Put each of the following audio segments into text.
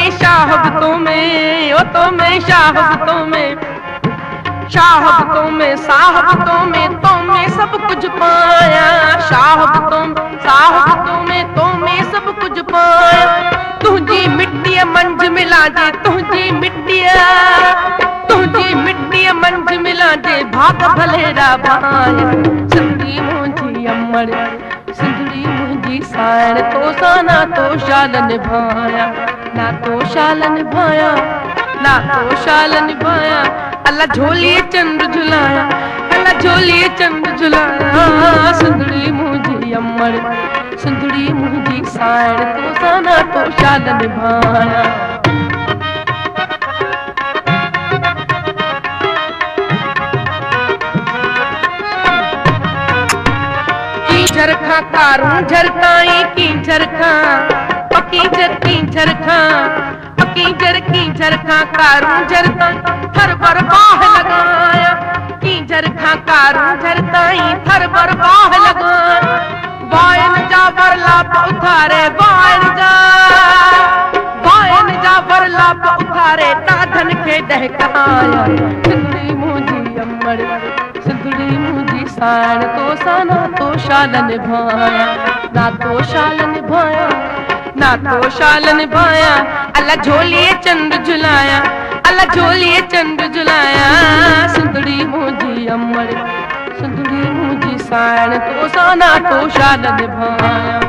में शाहबतों में, ओ तो में शाहबतों में, शाहबतों में साहबतों में तो में सब कुछ पाया, शाहबतों साहबतों में तो में सब कुछ पाया। तुझी मिट्टी मंझ मिला जे, तुझी मिट्टी मंझ मिला जे, भाग भलेरा भाया। सिंधड़ी मुंहिंजी अमर, सिंधड़ी मुंहिंजी साइण, तो सा ना तो शाल निभाया, ना तो शाल निभाया, ना तो शाल निभाया। अल्लाह झोलिए चंद झुलाया, अल्लाह झोलिए चंद झुलाया। सिंधड़ी मुंहिंजी अमर, सिंधड़ी मुंहिंजी साइण, तो सा ना तो शाल निभाया। झरखा कारूं झरकाई की झरखा, पकी झरखा, पकी झरखा कारूं झरका, थर पर बाह लगाया। की झरखा कारूं झरकाई, थर पर बाह लगाया। वायन जा बरलाप उतारे, वायन जा बरलाप उतारे, ताधन खे दहकाया। सिंधड़ी मुंहिंजी अमर, सिंधड़ी मुंहिंजी साइण, तो सा ना तो शाल निभाया, ना तो शाल निभाया, ना तो शाल निभाया। अल्लाह झोलिए चंद झुलाया, अल्लाह झोलिए चंद झुलाया। सिंधड़ी मुंहिंजी अमर, सिंधड़ी मुंहिंजी साइण, तो सा ना तो शाल निभाया।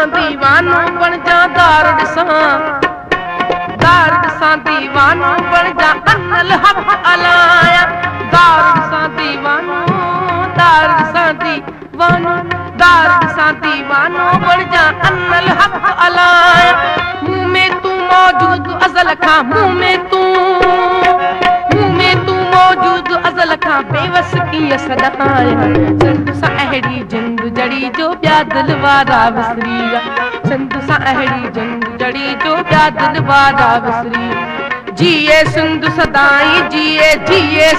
दीवानो बन जा दार ॾिसां दीवानो बन जा, अनल हक़ अलाया। दार ॾिसां दीवानो, दार ॾिसां दीवानो, दार ॾिसां दीवानो बन जा, अनल हक़ अलाया। मुंह में तू मौजूद अज़ल खां, मुंह में तू मौजूद अज़ल खां, बेवस कीअं सॾाया। सिंध सां अहिड़ी जिंद जड़ी जो ॿिया दिल वारा विसरी विया, सिंध सां अहिड़ी जिंद जड़ी जो ॿिया दिल वारा विसरी विया। जिए सिंध सदाई, जिए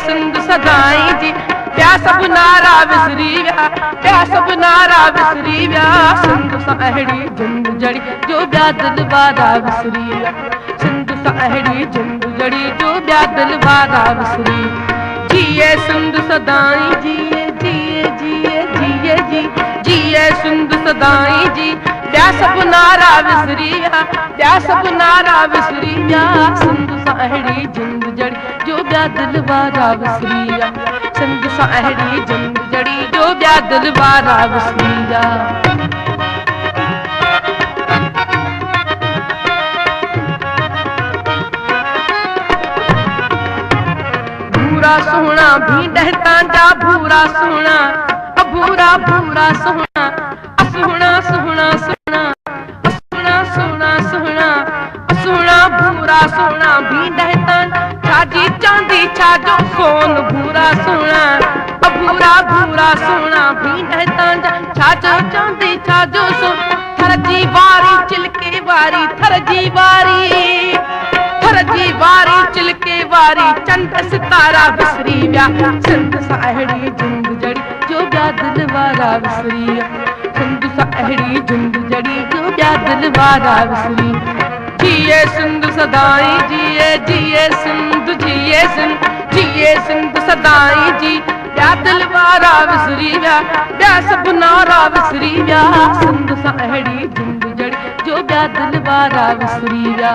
सिंध सदाई जी, ॿिया सभु नारा विसरी विया, ॿिया सभु नारा विसरी विया। सिंध सां अहिड़ी जिंद जड़ी जो ॿिया दिल वारा विसरी विया, सिंध सां अहिड़ी जिंद जड़ी जो ॿिया दिल वारा विसरी। जिए सिंध सदाई, जिए सिंध सदाई जी, ॿिया सभु नारा विसरी विया, ॿिया सभु नारा विसरी विया। सिंध सां अहिड़ी जिंद जड़ी जो ॿिया दिल वारा विसरी विया, सिंध सां अहिड़ी जिंद जड़ी जो ॿिया दिल वारा विसरी विया। भूरा सोहना भी डहता जा, भूरा सोहना, भूरा भूरा सोहना, सोहना सोहना सोहना, सोहना सोहना सोहना, सोहना भूरा सोहना भी डहता, छाजी चांदी छाजो सोन। भूरा सोहना, भूरा भूरा सोहना भी डहता, छाजो चांदी छाजो सोन। थर जी वारी चिलके वारी, थर जी वारी, थर जी वारी चिलके वारी, चंद सितारा विसरी विया। सिंध सां अहिड़ी जिंद जड़ी जो ॿिया दिल वारा विसरी विया, सिंध सां अहिड़ी जिंद जड़ी जो ॿिया दिल वारा विसरी। जिए सिंध सदाई, जिए सिंध, जिए सिंध, जिए सिंध सदाई जी, ॿिया दिल वारा विसरी विया, ॿिया सभु नारा विसरी विया। सिंध सां अहिड़ी जिंद जड़ी जो ॿिया दिल वारा विसरी विया।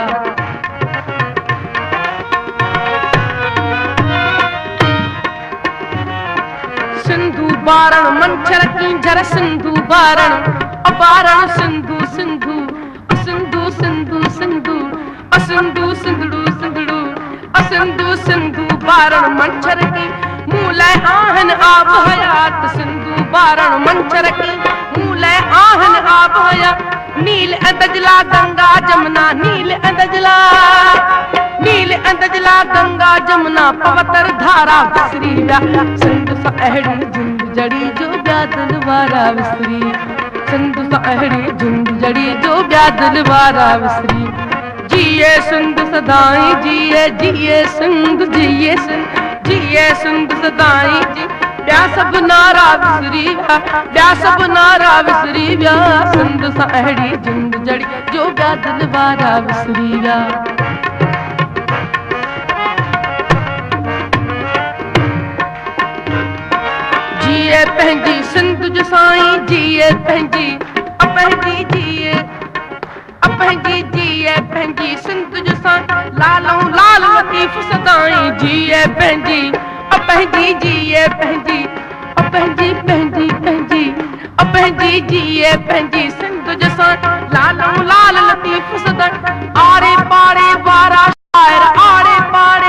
सिंधु बारण मंछर कींझर, सिंधु बारण अबारण, सिंधु सिंधु सिंधु सिंधु सिंधु सिंधु सिंधड़ू सिंधड़ू, सिंधु सिंधु बारण मंछर की, मूले आहन आब हयात। सिंधु बारण मंछर की, मूले आहन आब हयात। नील अंदजला गंगा जमुना, नील अंदजला, नील अंदजला गंगा जमुना, पवित्र धारा विसरी विया। सिंध सां अहिड़ी जिंद जड़ी जो ॿिया दिल वारा विसरी, सिंध सां अहिड़ी जिंद जड़ी जो ॿिया दिल वारा विसरी। जिए सिंध सदाई, जिए सिंध, जिए सिंध, जिए सिंध सदाई जी ॿिया सभु नारा विसरी विया ॿिया सभु नारा विसरी विया सिंध सां अहिड़ी जिंद जड़ी जो ॿिया दिल वारा विसरी विया जिए पंहिंजी सिंध जो साईं जिए पंहिंजी जिए पंहिंजी सिंध जो साईं लालूं लाल लतीफ़ सदाई जिए पंहिंजी जिए पंहिंजी जिए पंहिंजी सिंध जो साईं लालूं लाल लतीफ़ सदाई आरे पारे वारा शायर आरे पारे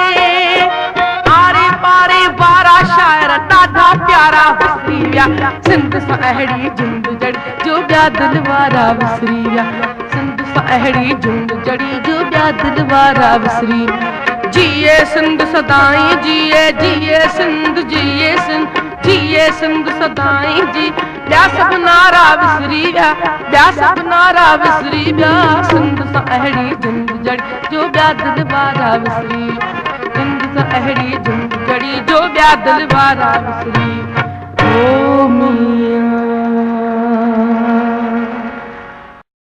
वारा शायर ॾाढा प्यारा विसरी विया सिंध सां अहिड़ी जिंद जड़ी जो ॿिया दिल वारा विसरी विया सिंध सां अहिड़ी जिंद जड़ी जो ॿिया दिल वारा विसरी जिए सिंध सदाई जिए सिंध सदाई जी ॿिया सभु नारा विसरी विया ॿिया सभु नारा विसरी विया सिंध सां अहिड़ी जिंद जड़ी जो ॿिया दिल वारा विसरी सिंध सां अहिड़ी जिंद जड़ी जो ॿिया दिल वारा विसरी